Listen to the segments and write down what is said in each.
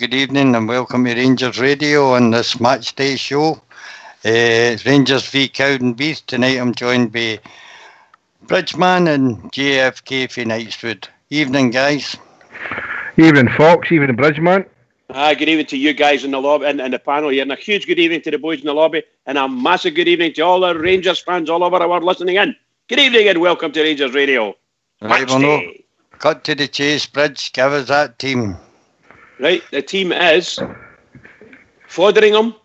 good evening and welcome to Rangers Radio on this Matchday show. It's Rangers v Cowdenbeath. Tonight I'm joined by Bridgeman and JFK for Knightswood. Evening, guys. Evening, Fox. Evening, Bridgeman. Good evening to you guys in the lobby and the panel here, and a huge good evening to the boys in the lobby, and a massive good evening to all the Rangers fans all over the world listening in. Good evening and welcome to Rangers Radio. Right, well, no, cut to the chase, Bridge. Give us that team. Right, the team is Fotheringham,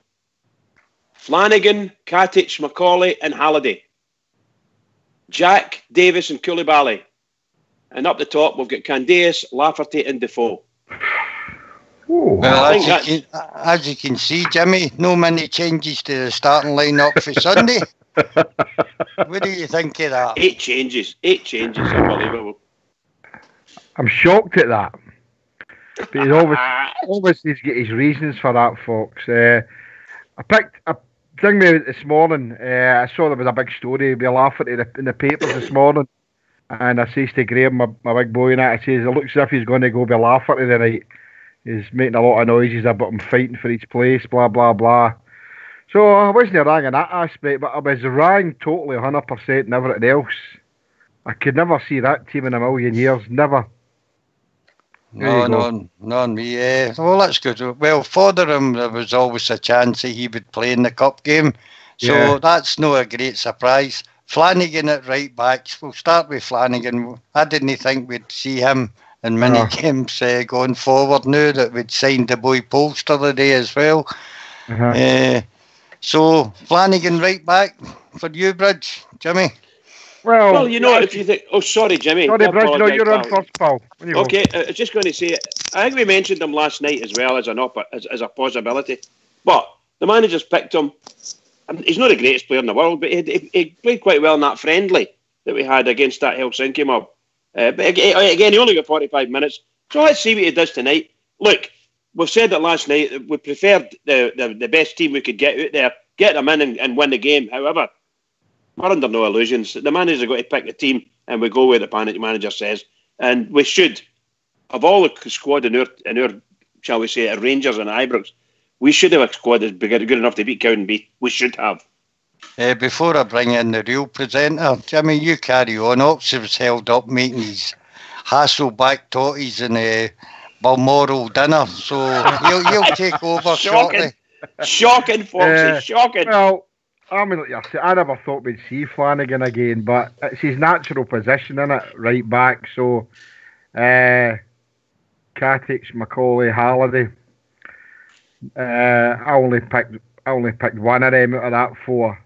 Flanagan, Katic, Macaulay and Halliday. Jack, Davis and Koulibaly. And up the top we've got Candace, Lafferty and Defoe. Well, as you can see, Jimmy, no many changes to the starting line-up for Sunday. What do you think of that? 8 changes, unbelievable. I'm shocked at that. But he's obviously he's got his reasons for that, Fox. I picked a thing this morning. I saw there was a big story with Lafferty in the papers this morning. And I says to Graham, my big boy, and I says, it looks as if he's going to go with Lafferty tonight. He's making a lot of noises about him fighting for each place, blah, blah, blah. So I wasn't wrong in that aspect, but I was wrong totally 100% and everything else. I could never see that team in a million years, never. No, me. Well, that's good. Well, Fotheringham, there was always a chance that he would play in the cup game, so that's no a great surprise. Flanagan at right back. We'll start with Flanagan. I didn't think we'd see him in many games going forward now that we'd signed the boy Polster today as well. So Flanagan right back for you, Bridge, Jimmy. Well, you know, if you think... Oh, sorry, Jimmy. Sorry, Bridge, no, you're on first, pal. Okay, I was just going to say, I think we mentioned him last night as well as as a possibility. But the manager's picked him. He's not the greatest player in the world, but he played quite well in that friendly that we had against that Helsinki mob. But again, he only got 45 minutes. So let's see what he does tonight. Look, we've said it last night. We preferred the best team we could get out there, get them in and win the game. However, we're under no illusions. The manager's got to pick the team and we go where the manager says. And we should, of all the squad in our shall we say, Rangers and Ibrox, we should have a squad that's good enough to beat Cowdenbeath. We should have. Before I bring in the real presenter, Jimmy, you carry on. Oxford was held up making his Hasselback totties and Balmoral dinner, so he'll take over shortly. Shocking, Foxy, shocking. Well, I mean, like I said, I never thought we'd see Flanagan again, but it's his natural position, isn't it? Right back, so Katic, Macaulay, Halliday. I only picked one of them out of that 4.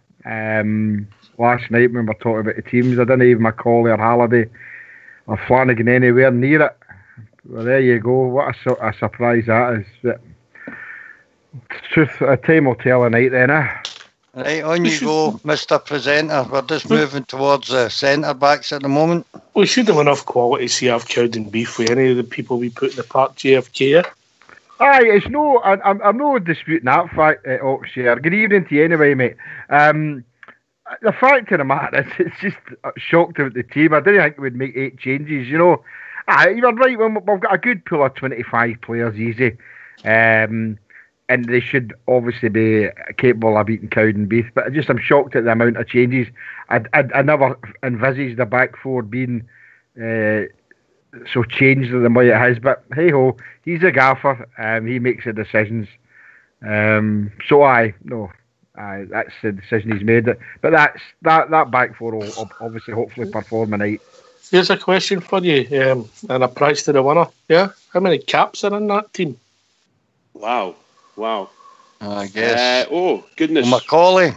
Last night when we were talking about the teams, I didn't even Macaulay or Halliday or Flanagan anywhere near it. Well, there you go. What a surprise that is. Truth, time will tell tonight then, Right, on you go, Mr. Presenter. We're just moving towards the centre-backs at the moment. We should have enough quality to see have Cowdenbeath for any of the people we put in the park, JFK. Aye, it's no. I'm not disputing that fact, Oxshire. Good evening to you anyway, mate. The fact of the matter is, it's just shocked about the team. I didn't think we'd make 8 changes. You know, you were right. We've got a good pool of 25 players, easy, and they should obviously be capable of beating Cowdenbeath. But I'm shocked at the amount of changes. I never envisaged the back 4 being so changed than the way it has, but hey ho, he's a gaffer. He makes the decisions. That's the decision he's made. But that back 4 will obviously hopefully perform tonight. Here's a question for you, and a prize to the winner. Yeah, how many caps are in that team? Wow. I guess. Oh goodness. Well,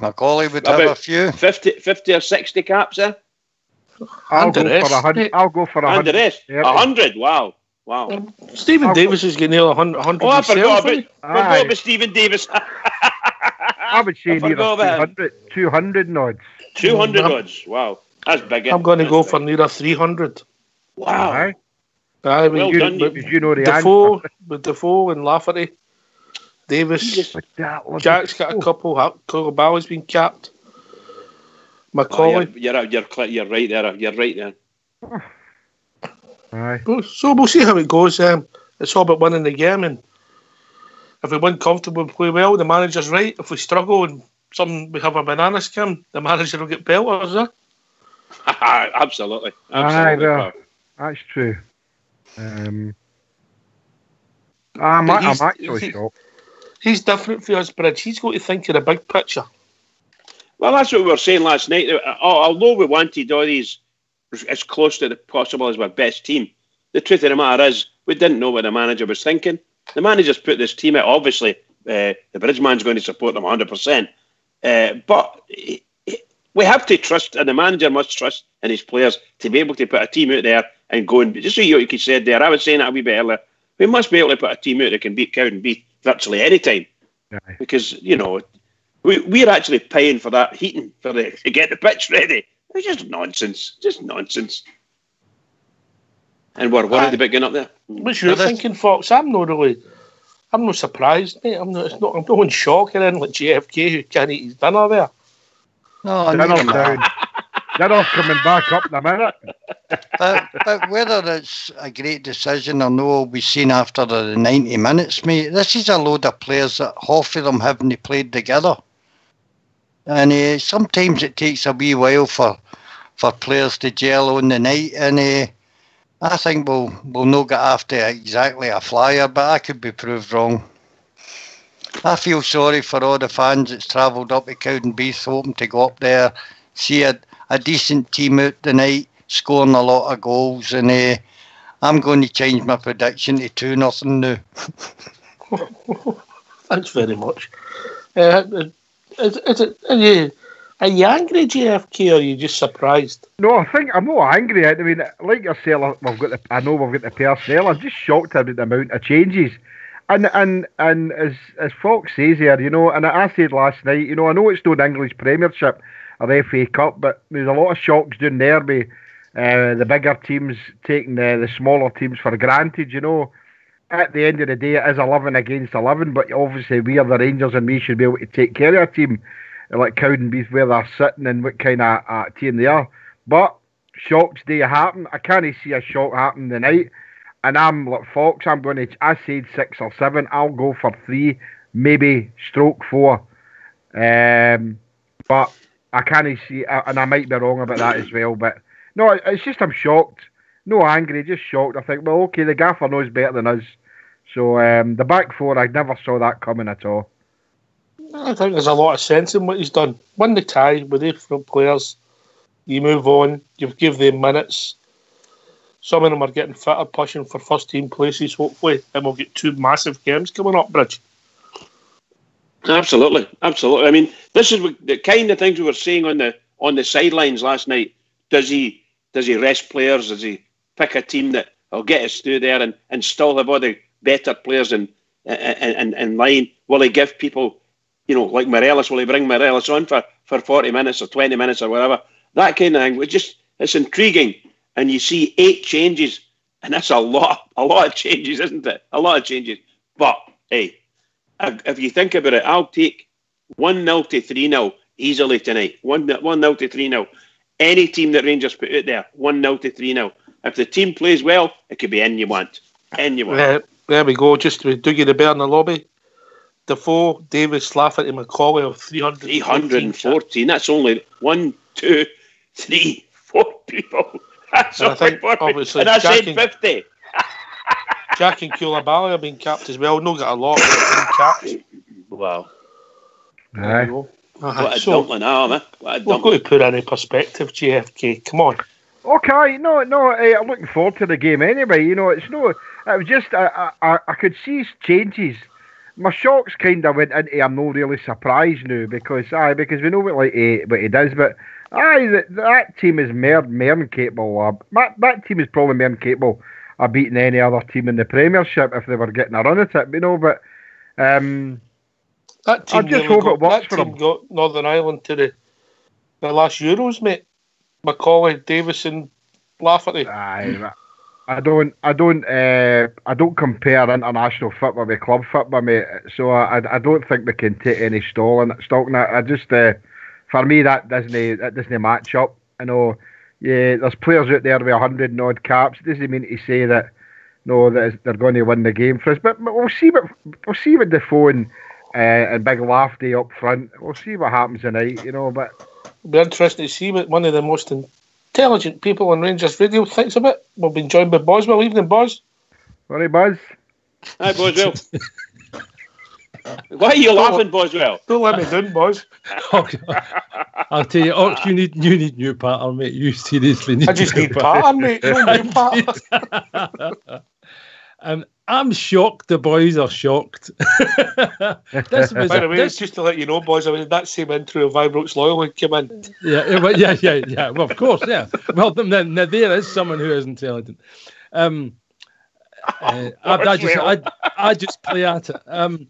Macaulay would have a few. 50 or 60 caps, I'll go for 100. I'll go for 100. And the rest? 100. Wow. Stephen Davis is getting near 100. Oh, I forgot about Stephen Davis. I would say near 200 odds. 200 odds. Wow, that's big. I'm going to go for near 300. Well done. You know the Defoe, with Defoe and Lafferty, Davis. Jack's got a couple. Koulibaly's been capped. Macaulay. You're right there. You're right there. Aye. So we'll see how it goes. It's all about winning the game, and If we win comfortable and play well, the manager's right. If we struggle and we have a banana skin, the manager will get belters, Absolutely. Absolutely. That's true. I'm actually shocked. He's different for us, Bridge. He's got to think of the big picture. Well, that's what we were saying last night. Although we wanted all these as close to the possible as our best team, the truth of the matter is we didn't know what the manager was thinking. The manager's put this team out. Obviously, the Bridgeman's going to support them 100%. But we have to trust, and the manager must trust in his players to be able to put a team out there and go and just so you said there. I was saying that a wee bit earlier. We must be able to put a team out that can beat Cowdenbeath virtually any time, because we're actually paying for that heating to get the pitch ready. It's just nonsense. And we're worried about getting up there. What's your thinking, Fox? I'm not surprised, mate. I'm not in shock or anything like JFK who can't eat his dinner there. No, dinner's down. Dinner's coming back up in a minute. But whether it's a great decision or no will be seen after the 90 minutes, mate. This is a load of players that half of them haven't played together. And sometimes it takes a wee while for players to gel on the night. And I think we'll not get after exactly a flyer, but I could be proved wrong. I feel sorry for all the fans that's travelled up to Cowdenbeath hoping to go up there, see a decent team out tonight, scoring a lot of goals, and I'm going to change my prediction to 2-0 now. Thanks very much. Are you angry, JFK, or are you just surprised? No, I think I'm not angry. I mean, like yourself, I know we've got the personnel. I'm just shocked about the amount of changes. And as Fox says here, and I said last night, I know it's not English Premiership or the FA Cup, but there's a lot of shocks down there with the bigger teams taking the smaller teams for granted, At the end of the day, it is 11 against 11, but obviously we are the Rangers and we should be able to take care of a team like Cowdenbeath where they're sitting and what kind of team they are. But shocks do happen. I can't see a shock happen tonight. And I'm like Fox, I said 6 or 7. I'll go for 3, maybe /4. But I can't see, and I might be wrong about that as well. But no, it's just I'm shocked. No angry, just shocked. I think, well, okay, the gaffer knows better than us. So the back four, I never saw that coming at all. I think there's a lot of sense in what he's done. Win the tie with the front players. You move on. You give them minutes. Some of them are getting fitter, pushing for first team places, hopefully. And we'll get 2 massive games coming up, Bridge. Absolutely. I mean, this is the kind of things we were saying on the sidelines last night. Does he rest players? Does he pick a team that will get us through there and still have all the better players in line? Will he give people, like Morelos, will he bring Morelos on for 40 minutes or 20 minutes or whatever? That kind of thing. It's intriguing. And you see 8 changes, and that's a lot of changes, isn't it? A lot of changes. But, hey, if you think about it, I'll take 1-0 to 3-0 easily tonight. 1-0 to 3-0. Any team that Rangers put out there, 1-0 to 3-0. If the team plays well, it could be any you want. There we go. Just with Dougie the Bear in the lobby. Defoe, Davis, Lafferty, Macaulay of 314. That's only 1, 2, 3, 4 people. That's and I think, obviously, and I said 50. Jack and Koulibaly have been capped as well. No got a lot, but they've been capped. Wow. Aye. What a dumpling, man. We've got to put in a perspective, JFK. Come on. Okay, no. I'm looking forward to the game anyway. It was just I could see changes. My shocks kind of went into. I'm not really surprised now because we know what he does, but. That team is more than capable. That team is probably more than capable of beating any other team in the Premiership if they were getting a run at it. But that team I just hope it works for them. Got Northern Ireland to the last Euros, mate. Macaulay, Davis, and Lafferty. Aye, I don't compare international football with club football, mate. So I don't think we can take any stock in that. I just. For me, that doesn't match up. I know, yeah, there's players out there with 100 and odd caps. It doesn't mean to say that know that they're going to win the game for us. But we'll see what Defoe and Big Lafty up front. We'll see what happens tonight, you know. But it'll be interesting to see what one of the most intelligent people on Rangers Radio thinks of it. We'll be joined by Boswell. Evening, Bos. Sorry, Buzz. Hi, Boswell. Why are you laughing, Boswell? Don't let me down, Bos. I'll tell you, Ox, you need new pattern, mate. You seriously need. I just need pattern, mate. No new pattern. I'm shocked. The boys are shocked. By the way, it's just to let you know, boys. I mean, that same intro of Vibrox Loyal came in. Yeah. Well, of course, yeah. Well, then there is someone who is intelligent. I just play at it.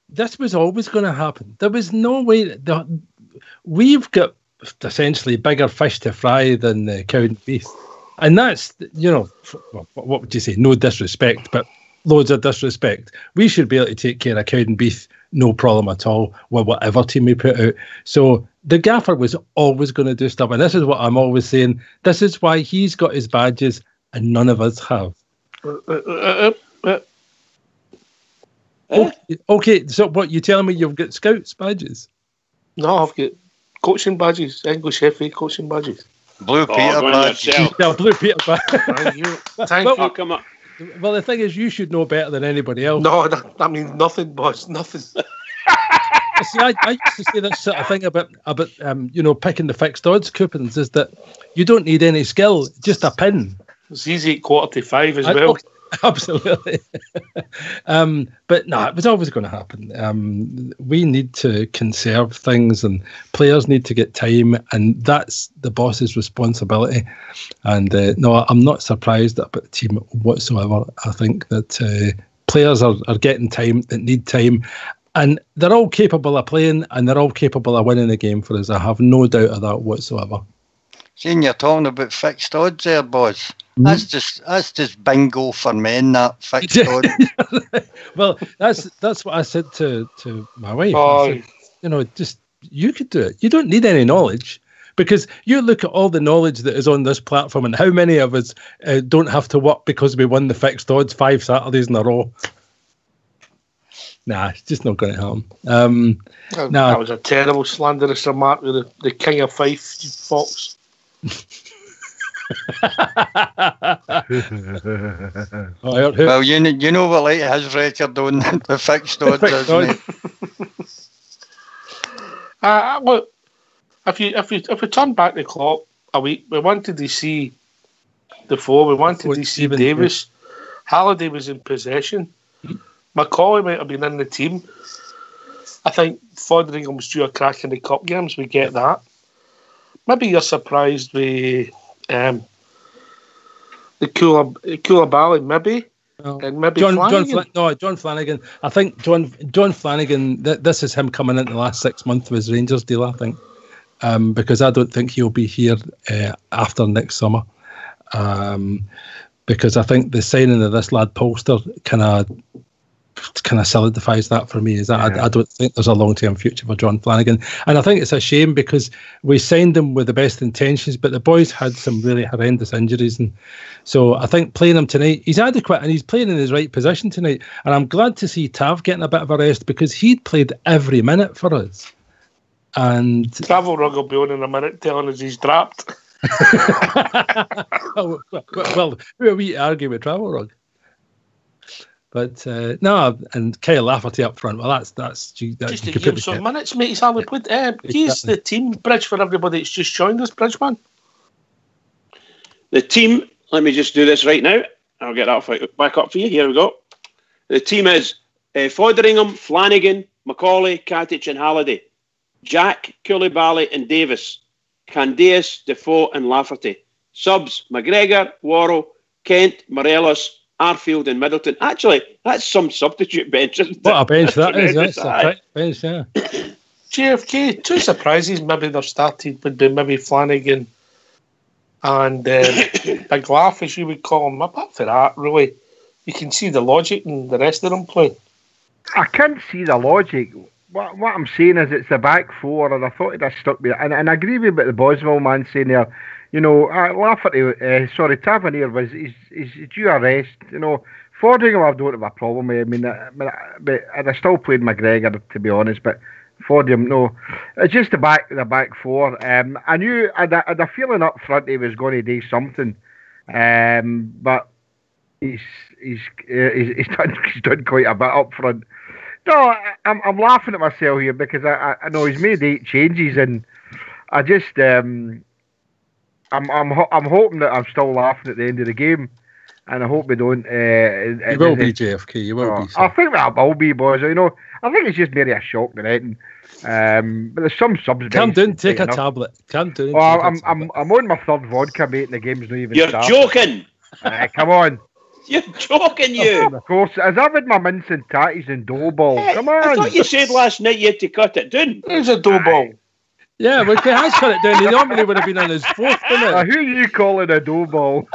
This was always going to happen. There was no way. We've got essentially bigger fish to fry than Cowdenbeath. And that's, you know, what would you say? No disrespect, but loads of disrespect. We should be able to take care of Cowdenbeath, no problem at all, with whatever team we put out. So the gaffer was always going to do stuff. And this is what I'm always saying. This is why he's got his badges and none of us have. Okay, so what, you telling me you've got Scouts badges? No, I've got coaching badges, English FA coaching badges. Blue Peter badge. Yeah, Blue Peter badge. Thank you. Come on. Well, the thing is, you should know better than anybody else. No, that means nothing, boss. Nothing. See, I used to say this sort of thing about you know, picking the fixed odds coupons, is that you don't need any skill, just a pin. It's easy at 4:45 as well. Absolutely. But no, it was always going to happen. We need to conserve things and players need to get time, and that's the boss's responsibility. And no, I'm not surprised about the team whatsoever. I think that players are getting time, that need time, and they're all capable of playing and they're all capable of winning the game for us. I have no doubt of that whatsoever. Seeing you're talking about fixed odds there, boss. That's just bingo for men, that fixed odds. Well, that's what I said to my wife. Oh. I said, you know, just you could do it. You don't need any knowledge, because you look at all the knowledge that is on this platform and how many of us don't have to work because we won the fixed odds 5 Saturdays in a row. Nah, it's just not going to happen. That was a terrible slanderous remark with the King of Fife, you fox. Well, you know what, like his record on the fixed odds, isn't it? Look, if we turn back the clock a week, we wanted to see Defoe, we wanted to see Davis. Halliday was in possession. Macaulay might have been in the team. I think Fotheringham's due a crack in the cup games. We get that. Maybe you're surprised with the Koulibaly, maybe. No. And maybe John Flanagan. I think John Flanagan, this is him coming into the last 6 months of his Rangers deal, I think. Because I don't think he'll be here after next summer. Because I think the signing of this lad Polster kind of solidifies that for me. I don't think there's a long-term future for John Flanagan, and I think it's a shame because we signed him with the best intentions, but the boys had some really horrendous injuries, and so I think playing him tonight, he's adequate and he's playing in his right position tonight, and I'm glad to see Tav getting a bit of a rest because he'd played every minute for us. And Travel Rug will be on in a minute telling us he's dropped. well, who are we to argue with Travel Rug? But no, and Kyle Lafferty up front. Well, that's just to give him some minutes, mate. He's hardly played. He's the team bridge for everybody that's just joined us, Bridgeman. The team. Let me just do this right now. I'll get that back up for you. Here we go. The team is Fotheringham, Flanagan, Macaulay, Katic, and Halliday. Jack, Koulibaly, and Davis. Candeas, Defoe, and Lafferty. Subs: McGregor, Worrell, Kent, Morelos, Arfield and Middleton. Actually, that's some substitute bench. What a bench that is. That's a bench, yeah. JFK, 2 surprises maybe they've started would be maybe Flanagan and Big Laugh, as you would call him. Apart from that, really, you can see the logic in the rest of them playing. I can't see the logic. What I'm saying is it's the back four, and I thought it had stuck with it. And I agree with what the Boswell man saying there. You know, Tavernier was he's due a rest. You know, Fordingham I don't have a problem with. I mean, but I'd have still played McGregor to be honest, but Fordingham no. It's just the back four. I knew I'd a feeling up front he was going to do something, but he's done quite a bit up front. No, I'm laughing at myself here because I know he's made 8 changes and I just I'm hoping that I'm still laughing at the end of the game, and I hope we don't. You will be JFK. You will be. I think that I will be, boys. You know, I think it's just maybe a shock than anything. But there's some subs. Calm down. Take a tablet. Calm down. Oh, I'm on my 3rd vodka, mate, and the game's not even. You're started. Joking. Come on. You're joking, you. Of course, as I've had my mince and tatties and dough ball. Come on. I thought you said last night you had to cut it down. There's a dough ball. Yeah, well, he has cut it down. He normally would have been on his 4th minute. Who are you calling a dough ball?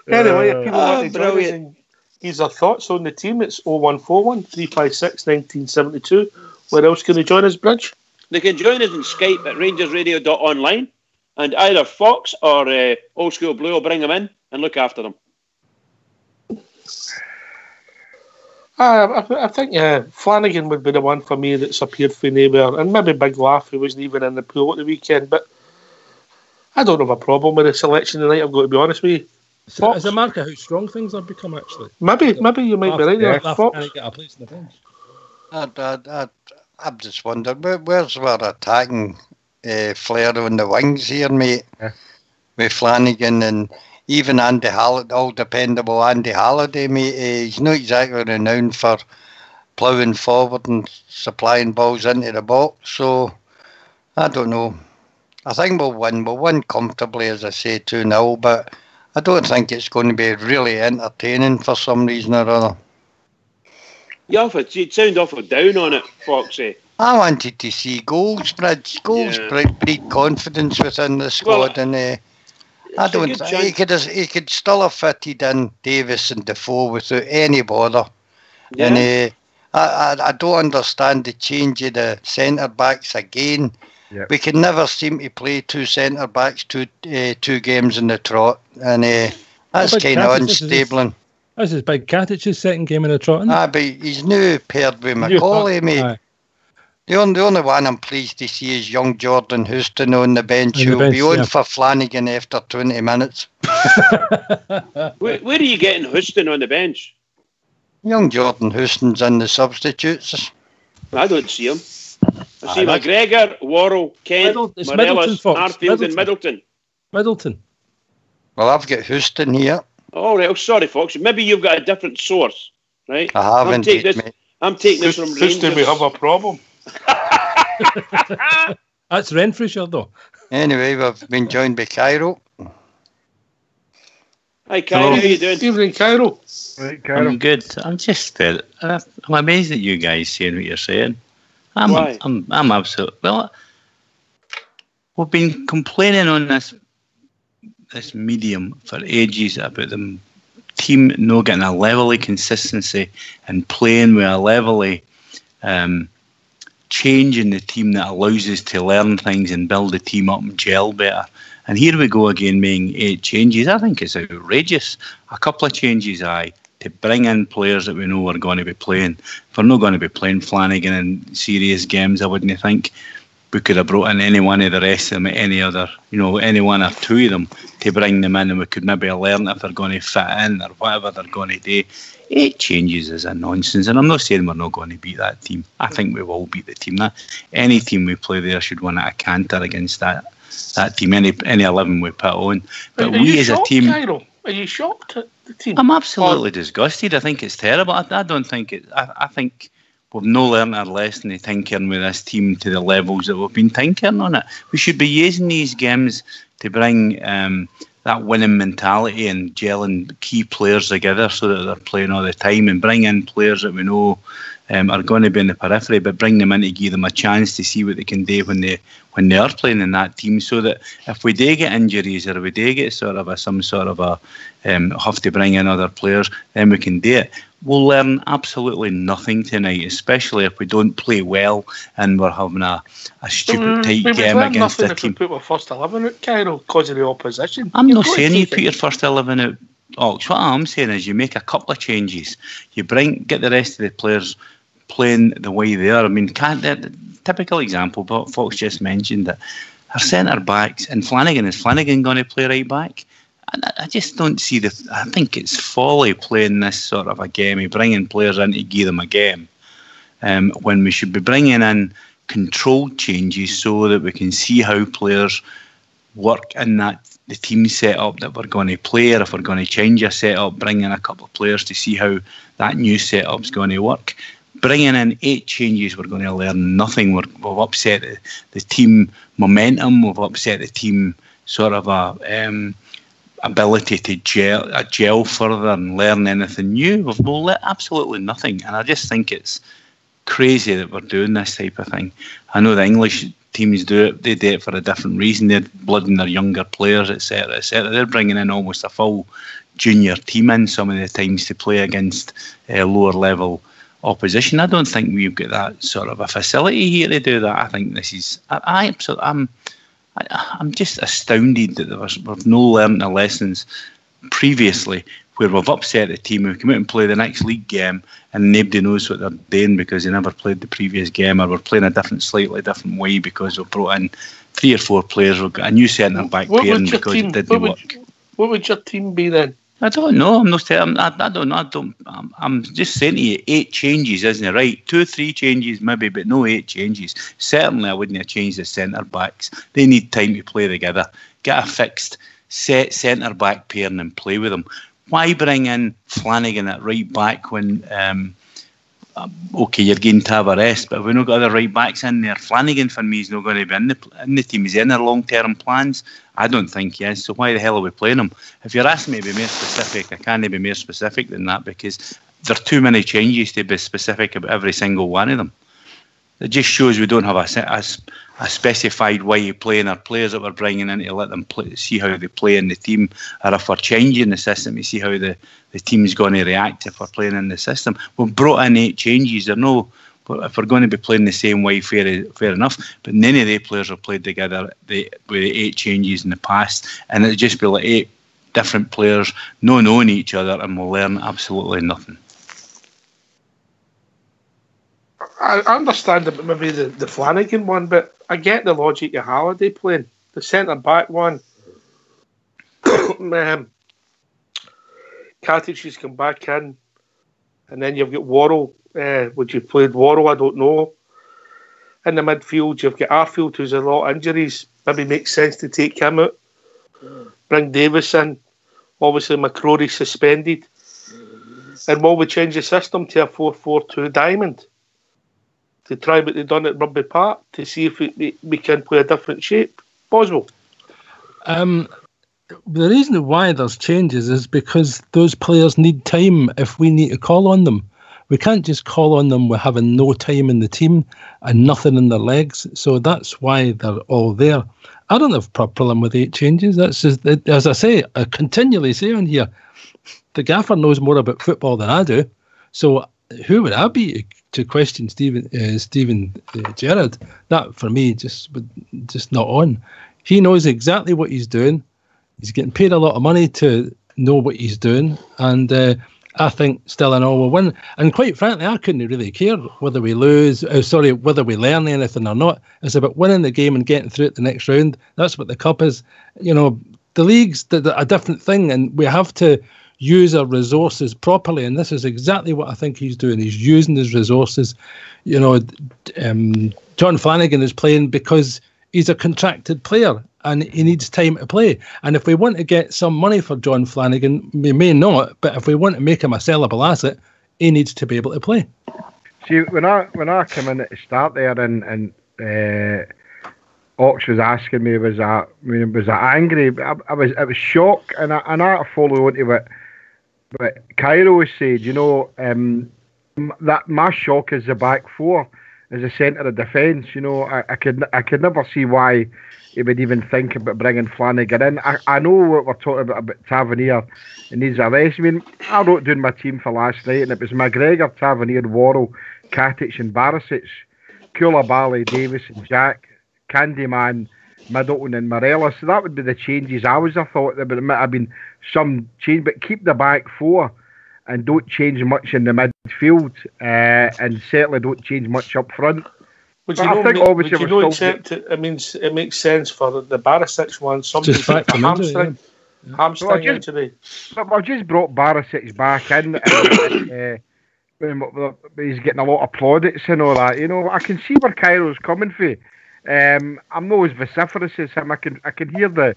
Anyway, if people want to join us and give their thoughts on the team, it's 0141 356 1972. Where else can they join us, Bridge? They can join us on Skype at rangersradio.online, and either Fox or Old School Blue will bring them in and look after them. I think Flanagan would be the one for me that's appeared for neighbour, and maybe Big Laugh, who wasn't even in the pool at the weekend. But I don't have a problem with the selection tonight, I've got to be honest with you. As a marker how strong things have become, actually. Maybe you might be right there. Fox. Get a place in the bench. I'm just wondering, where's our attacking flair on the wings here, mate? Yeah. With Flanagan and even Andy Halliday, all dependable Andy Halliday, mate. He's not exactly renowned for ploughing forward and supplying balls into the box. So, I don't know. I think we'll win. We'll win comfortably, as I say, 2-0. But I don't think it's going to be really entertaining for some reason or other. You'd sound awful down on it, Foxy. I wanted to see goals, Bridge. Goals breed confidence within the squad, and I don't think he could still have fitted in Davis and Defoe without any bother. Yeah. And I don't understand the change of the centre backs again. Yep. We can never seem to play 2 centre backs 2 games in the trot, and that's kind of unstable. This is Big Katich's 2nd game in the trot, isn't it? But he's now paired with Macaulay, mate. Aye. The only one I'm pleased to see is young Jordan Houston on the bench. He'll be on for Flanagan after 20 minutes. Where are you getting Houston on the bench? Young Jordan Houston's in the substitutes. I don't see him. I see McGregor, Worrell, Kent, Morelos, Harfield and Middleton. Well, I've got Houston here. All right. Oh, sorry, Fox. Maybe you've got a different source, right? I haven't. I'm taking this from Rangers. Houston, we have a problem. That's Renfrewshire, though. Anyway, we've been joined by Cairo. Hi, Cairo. How you doing? Evening, Cairo. Right, Cairo. I'm good. I'm just I'm amazed at you guys saying what you're saying. I'm absolutely well. We've been complaining on this medium for ages about the team not getting a level of consistency and playing with a level of change in the team that allows us to learn things and build the team up and gel better. And here we go again, making 8 changes. I think it's outrageous. A couple of changes, to bring in players that we know are going to be playing. If we're not going to be playing Flanagan in serious games, I wouldn't think we could have brought in any one of the rest of them, any other, any one or 2 of them to bring them in, and we could maybe learn if they're going to fit in or whatever they're going to do. 8 changes is a nonsense, and I'm not saying we're not going to beat that team. I think we will beat the team. Any team we play there should win at a canter against that team. Any 11 we put on, but we as a team. Cairo? Are you shocked at the team? I'm absolutely disgusted. I think it's terrible. I don't think it. I think we've no learned our lesson of tinkering with this team to the levels that we've been tinkering on it. We should be using these games to bring that winning mentality and gelling key players together so that they're playing all the time, and bring in players that we know are going to be in the periphery, but bring them in to give them a chance to see what they can do when they are playing in that team, so that if we do get injuries or we do get some sort of a have to bring in other players, then we can do it. we'll learn absolutely nothing tonight, especially if we don't play well and we're having a stupid tight game against a team. If we put our first 11 out, Cairo, because of the opposition. I'm not saying you put your first 11 out, Ox. What I'm saying is you make a couple of changes. You get the rest of the players playing the way they are. I mean, the typical example, but Fox just mentioned that our centre backs and Flanagan going to play right back? I just don't see I think it's folly playing this sort of a game, bringing players in to give them a game, when we should be bringing in controlled changes so that we can see how players work in the team setup that we're going to play, or if we're going to change a setup, bring in a couple of players to see how that new setup's going to work. Bringing in 8 changes, we're going to learn nothing. We've upset the team momentum. We've upset the team sort of ability to gel further and learn anything new. We'll let absolutely nothing. And I just think it's crazy that we're doing this type of thing. I know the English teams do it. They do it for a different reason. They're blooding their younger players, etc., etc. They're bringing in almost a full junior team in some of the times to play against lower level opposition. I don't think we've got that sort of a facility here to do that. I think this is. I'm just astounded that we've no learned the lessons previously, where we've upset the team. We come out and play the next league game, and nobody knows what they're doing because they never played the previous game, or we're playing a slightly different way because we've brought in 3 or 4 players. We've got a new centre back pairing because it didn't work. What would your team be then? I don't know. I'm not telling. I don't know. I'm just saying to you, 8 changes, isn't it? Right, 2 or 3 changes maybe, but no 8 changes. Certainly, I wouldn't have changed the centre backs. They need time to play together. Get a fixed set centre back pairing and play with them. Why bring in Flanagan at right back when? Okay, you're getting to have a rest, but if we've not got other right backs in there, Flanagan for me is not going to be in the team. Is he in their long-term plans? I don't think he is. So why the hell are we playing him? If you're asking me to be more specific, I can't be more specific than that because there are too many changes to be specific about every single one of them. It just shows we don't have a specified way of playing our players that we're bringing in to let them play, see how they play in the team, or if we're changing the system to see how the team's going to react if we're playing in the system. We've brought in 8 changes. If we're going to be playing the same way, fair enough. But none of the players have played together with 8 changes in the past, and it'll just be like 8 different players not knowing each other, and we'll learn absolutely nothing. I understand maybe the Flanagan one, but I get the logic of Halliday playing. The centre-back one, Katic has come back in, and then you've got Worrell. Would you played Worrell? I don't know. In the midfield, you've got Arfield, who's a lot of injuries. Maybe makes sense to take him out. Bring Davis in. Obviously, McCrory suspended. And will we change the system to a 4-4-2 diamond? To try what they've done at Rugby Park to see if we can play a different shape. Boswell. The reason why there's changes is because those players need time if we need to call on them. We can't just call on them with having no time in the team and nothing in their legs. So that's why they're all there. I don't have a problem with 8 changes. That's just, as I say, I continually say on here, the gaffer knows more about football than I do. So who would I be to question Stephen Gerrard? That for me just not on. He knows exactly what he's doing. He's getting paid a lot of money to know what he's doing, and I think still and all will win. And quite frankly, I couldn't really care whether we lose. Whether we learn anything or not. It's about winning the game and getting through it the next round. That's what the cup is. You know, the league's a different thing, and we have to use our resources properly, and this is exactly what I think he's doing. He's using his resources. You know, John Flanagan is playing because he's a contracted player and he needs time to play. And if we want to get some money for John Flanagan, we may not, but if we want to make him a sellable asset, he needs to be able to play. See, when I came in at the start there and Ox was asking me, was I angry? I was shocked, and I follow on to what Cairo said. You know, that my shock is the back four. as a centre of defence. You know, I could never see why he would even think about bringing Flanagan in. I know what we're talking about Tavernier and his arrest. I mean, I wrote down my team for last night, and it was McGregor, Tavernier, Worrell, Katic and Barisic, Koulibaly, Davis and Jack, Candyman, Middleton and Morelos. So that would be the changes I thought. There might have been some change, but keep the back four and don't change much in the midfield, and certainly don't change much up front. Would you know, accept it? I mean, it makes sense for the Barisic one. Somebody's got a hamstring injury. But I've just brought Barisic back in, and he's getting a lot of plaudits and all that. You know, I can see where Cairo's coming from. I'm not as vociferous as him. I can hear the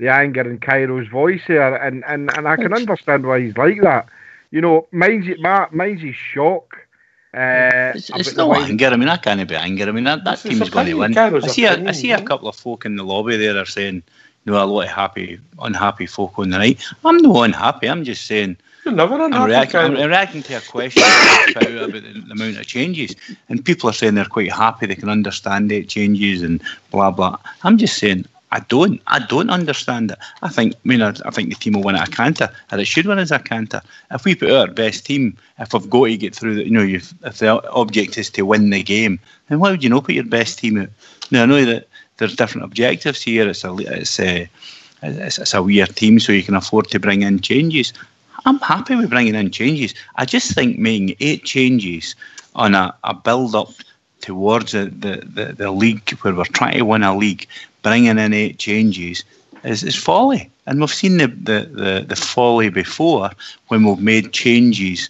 anger in Cairo's voice here, and I can understand why he's like that. You know, mine's his shock. It's no anger. I mean, I can't be anger. I mean, that team's going to win. I see a couple of folk in the lobby there are saying, you know, a lot of unhappy folk on the night. I'm not unhappy. I'm just saying. You're never unhappy. I'm reacting to a question about the amount of changes, and people are saying they're quite happy. They can understand 8 changes and blah blah. I'm just saying. I don't understand it. I think the team will win at a canter, and it should win as a canter. If we put out our best team, if we've got to get through if the object is to win the game, then why would you not put your best team out? Now I know that there's different objectives here. It's a weird team, so you can afford to bring in changes. I'm happy with bringing in changes. I just think making 8 changes on a build up towards the league where we're trying to win a league, bringing in 8 changes is folly. And we've seen the folly before when we've made changes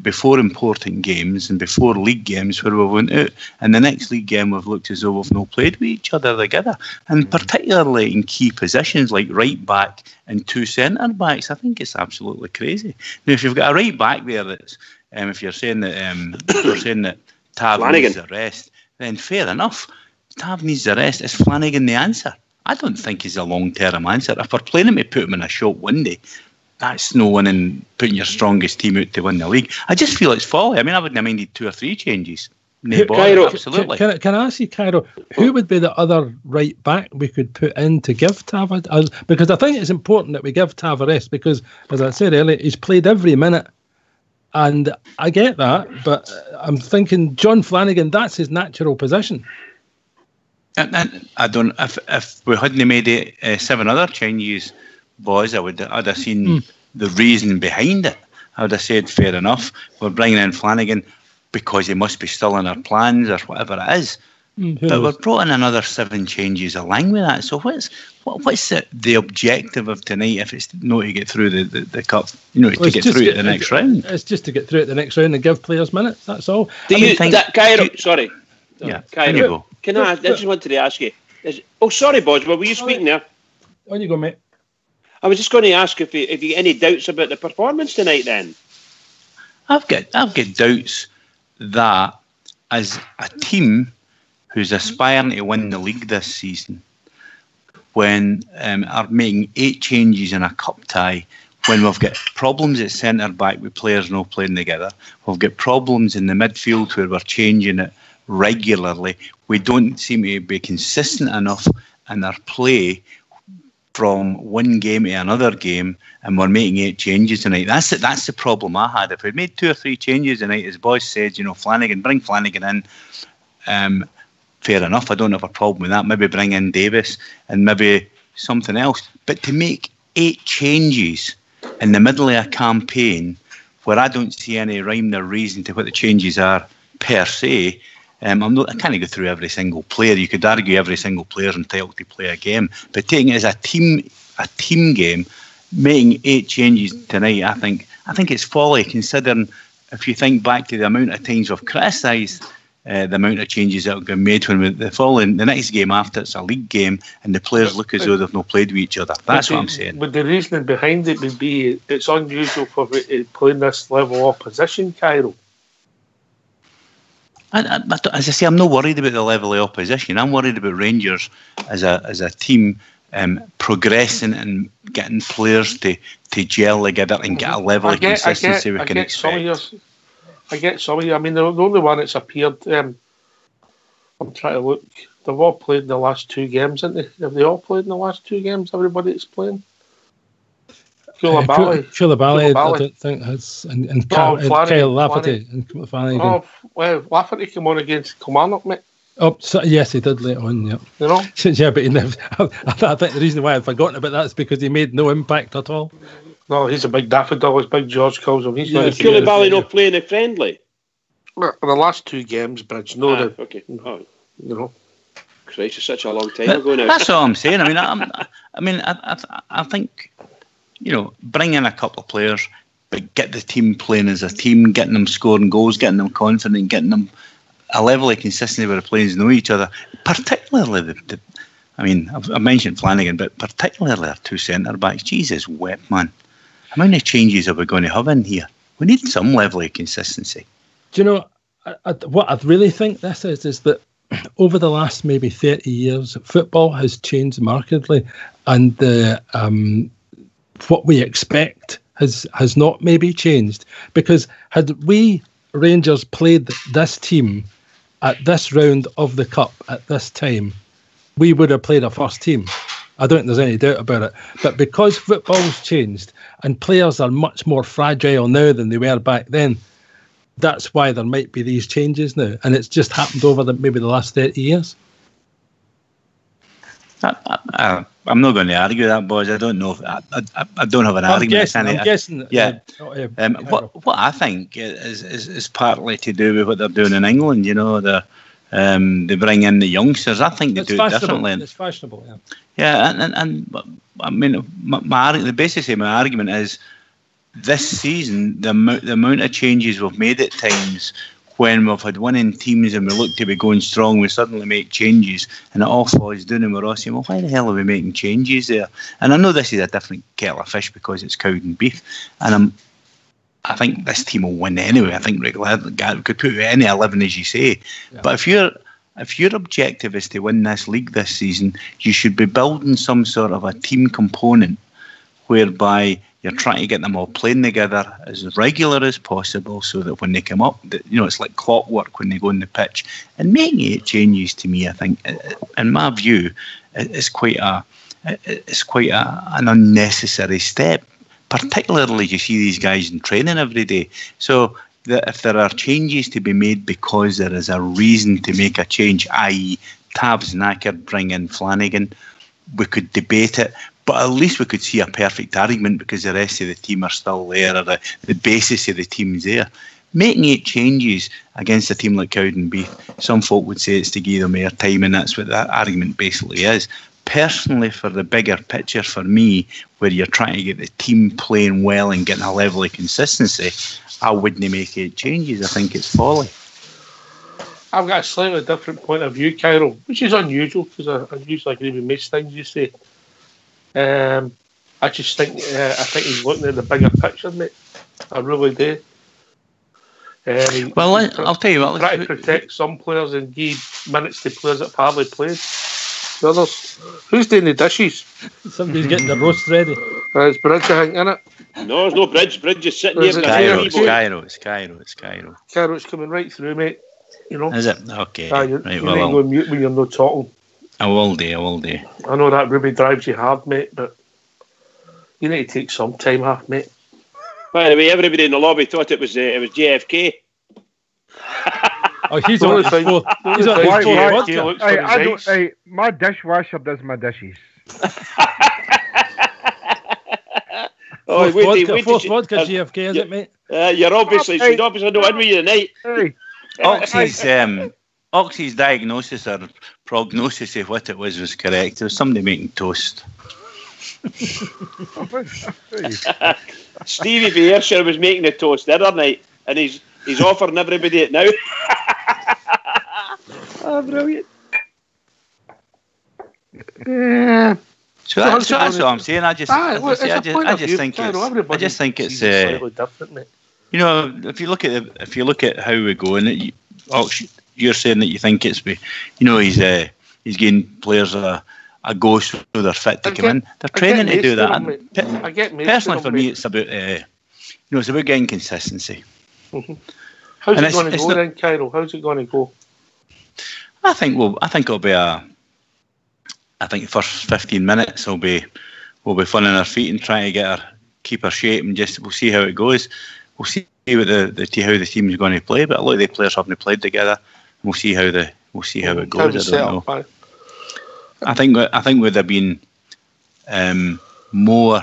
before important games and before league games where we went out. And the next league game we've looked as though we've not played with each other together. And particularly in key positions like right back and 2 centre backs, I think it's absolutely crazy. Now, if you've got a right back there that's, if you're saying that Tav needs a rest, then fair enough. Tav needs a rest. Is Flanagan the answer? I don't think he's a long-term answer. If we're playing him to put him in a short window, that's no winning, putting your strongest team out to win the league. I just feel it's folly. I mean, I wouldn't have minded 2 or 3 changes. Cairo, absolutely. Can I ask you, Cairo, who would be the other right back we could put in to give Tav? Because I think it's important that we give Tav a rest because, as I said earlier, he's played every minute. And I get that, but I'm thinking John Flanagan, that's his natural position. And I don't. If we hadn't made 7 other changes, boys, I'd have seen the reason behind it. I would have said, fair enough, we're bringing in Flanagan because he must be still in our plans or whatever it is. But we've brought in another 7 changes along with that. So what's the objective of tonight if it's not to get through the cup? To get through the next round. It's just to get through it the next round and give players minutes. That's all. Cairo, sorry. Yeah, Cairo. Can I just wanted to ask you? Sorry, Boswell, were you speaking there? On you go, mate. I was just going to ask if you get any doubts about the performance tonight. Then I've got doubts that as a team who's aspiring to win the league this season, when are making 8 changes in a cup tie, when we've got problems at centre back with players not playing together, we've got problems in the midfield where we're changing it regularly. We don't seem to be consistent enough in our play from one game to another game, and we're making 8 changes tonight. That's the problem I had. If we'd made 2 or 3 changes tonight, as boys said, bring Flanagan in. Fair enough, I don't have a problem with that. Maybe bring in Davis and maybe something else. But to make 8 changes in the middle of a campaign where I don't see any rhyme or reason to what the changes are per se, I can't go through every single player. You could argue every single player is entitled to play a game. But taking it as a team game, making 8 changes tonight, I think it's folly, considering if you think back to the amount of times we've criticised the amount of changes that have been made when the next game after it's a league game and the players look as though they've not played with each other. That's what I'm saying. But the reasoning behind it would be it's unusual for playing this level of opposition, Cairo. As I say, I'm not worried about the level of opposition. I'm worried about Rangers as a team progressing and getting players to gel together and get a level of consistency we can expect. I get some of you. I mean, the only one that's appeared I'm trying to look. They've all played the last 2 games, haven't they? Have they all played in the last 2 games? Everybody that's playing? Koulibaly, I don't think has, and Kyle Lafferty and Flanagan. Oh, well, Lafferty came on against Kilmarnock, mate. Oh, so, yes, he did later on, yeah. You know? Yeah, but he never, I think the reason why I'd forgotten about that is because he made no impact at all. No, he's a big daffodil, as Big George calls him. He's not Koulibaly not playing a friendly? The last 2 games, Bridge. Okay. You know. Christ, it's such a long time ago now. That's all I'm saying. I think, bring in a couple of players, but get the team playing as a team, getting them scoring goals, getting them confident, getting them a level of consistency where the players know each other. Particularly, I've mentioned Flanagan, but particularly our 2 centre backs. Jesus wept, man. How many changes are we going to have in here? We need some level of consistency. Do you know, what I really think this is that over the last maybe 30 years, football has changed markedly, and what we expect has not maybe changed. Because had we Rangers played this team at this round of the Cup at this time, we would have played a first team. I don't think there's any doubt about it. But because football's changed and players are much more fragile now than they were back then, that's why there might be these changes now. And it's just happened over maybe the last 30 years. I'm not going to argue that, boys. I don't know. I don't have an argument. I'm guessing. Yeah. What I think is partly to do with what they're doing in England. They bring in the youngsters. I think they do it differently. It's fashionable. Yeah, and the basis of my argument is this season the amount of changes we've made at times. When we've had winning teams and we look to be going strong, we suddenly make changes and it all falls down and we're all saying, well, why the hell are we making changes there? And I know this is a different kettle of fish because it's Cowdenbeath, and I think this team will win anyway. I think we could put any 11 as you say. Yeah. But if your objective is to win this league this season, you should be building some sort of a team component whereby you're trying to get them all playing together as regular as possible so that when they come up, it's like clockwork when they go on the pitch. And making 8 changes to me, I think, in my view, is quite an unnecessary step, particularly you see these guys in training every day. So if there are changes to be made because there is a reason to make a change, i.e. Tabs knackered, bring in Flanagan, we could debate it. But at least we could see a perfect argument because the rest of the team are still there, or the basis of the team's there. Making 8 changes against a team like Cowdenbeath, some folk would say it's to give them more time, and that's what that argument basically is. Personally, for the bigger picture, for me, where you're trying to get the team playing well and getting a level of consistency, I wouldn't make 8 changes. I think it's folly. I've got a slightly different point of view, Cairo, which is unusual because I usually agree with most things you say. I just think he's looking at the bigger picture, mate. I really do. I'll tell you what. Try to protect some players and give minutes to players that have hardly played. The others. Who's doing the dishes? Somebody's getting the roast ready. It's Bridge, I think, isn't it? No, there's no Bridge. Bridge is sitting there. It's Cairo. Cairo's coming right through, mate. Is it? Okay. You need to go on mute when you're not talking. I will do. I know that Ruby drives you hard, mate, but you need to take some time off, mate. By the way, everybody in the lobby thought it was JFK. Oh, he's on his fourth. He's on his fourth. My dishwasher does my dishes. Fourth vodka, JFK, is it, mate? You're obviously, she's obviously not in with you tonight. Oxy's diagnosis or prognosis of what it was correct. There was somebody making toast. Stevie Bearshaw was making the toast the other night, and he's offering everybody it now. Oh, brilliant! Yeah. So that's what I'm saying. I just think it's slightly different, mate. If you look at how we go, and you're saying that you think it's he's giving players a go so they're fit to come in. They're training to do that. Personally, for me, it's about it's about getting consistency. Mm-hmm. How's it going to go then, Cairo? How's it going to go? I think it'll be I think the first 15 minutes we'll be fun on our feet and trying to keep our shape, and we'll see how it goes. We'll see what how the team's going to play, but a lot of the players haven't played together. And we'll see how it goes. I don't know. I think would have been more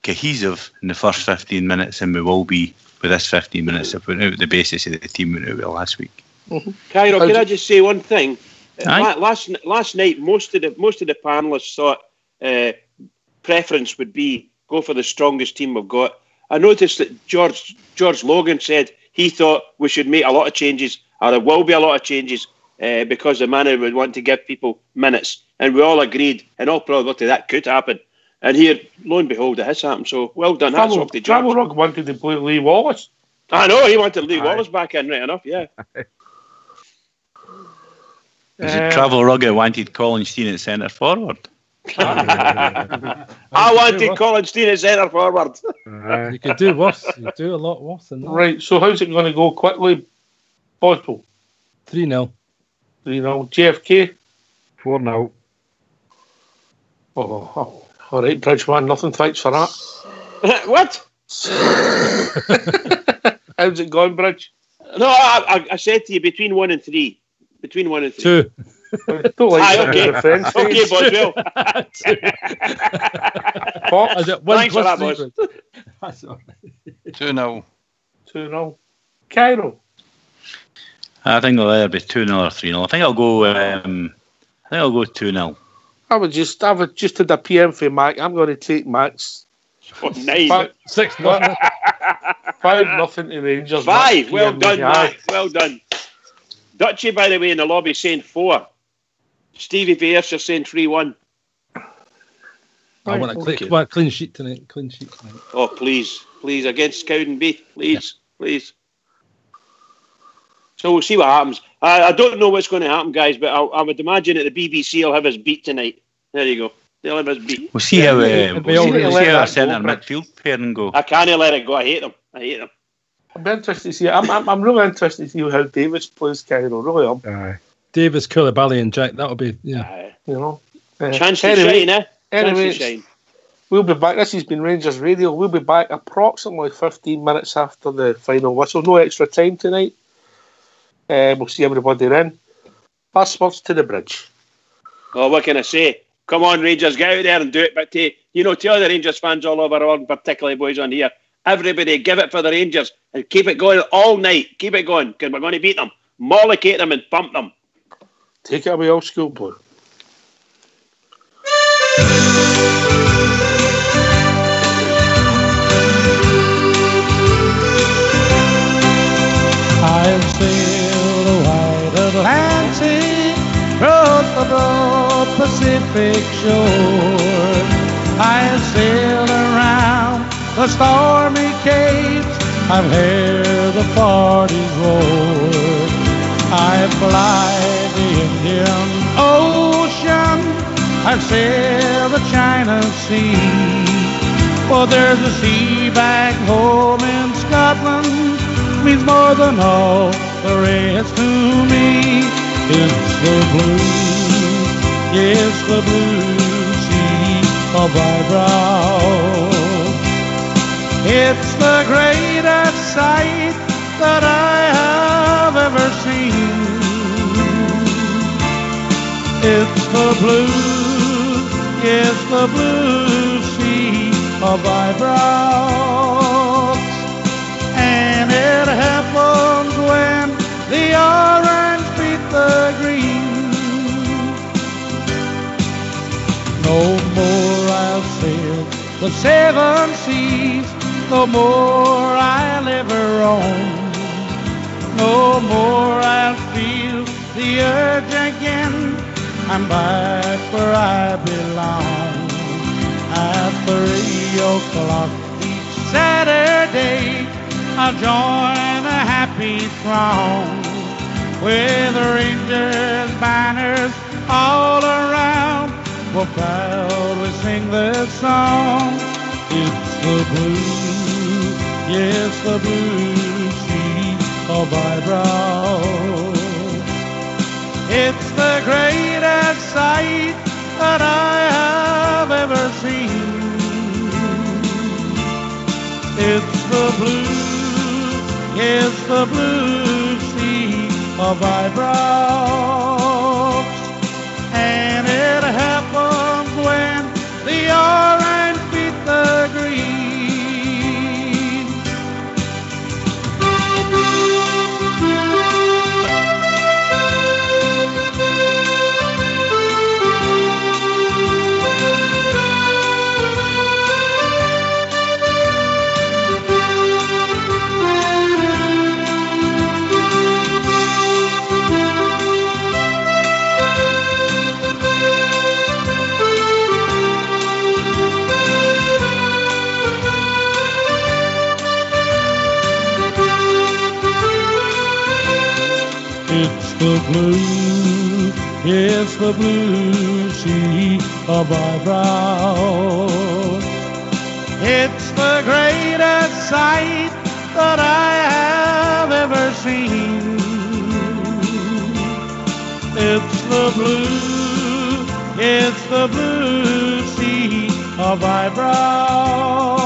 cohesive in the first 15 minutes than we will be with this 15 minutes of putting out the basis of the team went out last week. Mm-hmm. Cairo, can I just say one thing? Last night, most of the panelists thought preference would be go for the strongest team we've got. I noticed that George Logan said he thought we should make a lot of changes, or there will be a lot of changes, because the manager would want to give people minutes. And we all agreed, in all probability, that could happen. And here, lo and behold, it has happened. So, well done. Hats off to George. Travel Rug wanted to play Lee Wallace. I know, he wanted Lee Wallace back in, right enough, yeah. Is it Travel Rug who wanted Colin Steen at centre forward? I wanted Colin Steen at centre forward. You could do worse. You could do a lot worse than that. Right, so how's it going to go quickly? Boswell? 3-0. 3-0. JFK? 4-0. Oh, all right, Bridgeman, nothing thanks for that. What? How's it going, Bridge? No, I said to you between 1 and 3. Between 1 and 3. 2. Don't like okay, Boswell. Thanks for that, boss. That's all right. 2-0. 2-0. Cairo? I think it'll either be 2-0 or 3-0. I think I'll go 2-0. I would just did a PM for Mac. I'm going to take Max. Oh, nice. 6-0. 5-0 to Rangers. 5. Well done, Mac. Well done. Dutchie, by the way, in the lobby saying 4. Stevie Pearce saying 3-1. I want a clean sheet tonight. Oh, please against Cowdenbeath, please. So we'll see what happens. I don't know what's going to happen, guys, but I would imagine that the BBC will have us beat tonight. There you go. They'll have us beat. We'll see how our centre midfield pairing go. I can't let it go. I hate them. I'm interested to see. I'm really interested to see how Davis plays, Cairo. Really am. Davis, Koulibaly, and Jack. That'll be chance to shine, eh? Anyway, chance to shine. We'll be back. This has been Rangers Radio. We'll be back approximately 15 minutes after the final whistle. No extra time tonight. We'll see everybody then. Last words to the Bridge. Oh, what can I say? Come on, Rangers, get out there and do it. But to other Rangers fans all over the world, particularly boys on here, everybody give it for the Rangers and keep it going all night. Keep it going, because we're going to beat them, mollocate them and pump them. Take it away, old school boy. I'll sail the wide Atlantic, across the broad Pacific shore. I'll sail around the stormy capes, I've heard the parties roar. I fly the Indian Ocean, I've sailed the China Sea. Well, there's a sea back home in Scotland, means more than all the rest to me. It's the blue, yes, the blue sea of my brow. It's the greatest sight that I have ever seen. It's the blue, yes, the blue sea of my brow. And it happens when the orange beat the green. No more I'll sail the 7 seas, no more I'll ever roam. No more I'll feel the urge again, I'm back where I belong. At 3 o'clock each Saturday, I'll join a happy throng with Rangers banners all around. We'll proudly sing this song. It's the blue, yes, the blue sea of my brow. It's the blue sea of eyebrows. And it happens when the orange beat the green. It's the blue, it's the blue sea of eyebrows. It's the greatest sight that I have ever seen. It's the blue sea of eyebrows.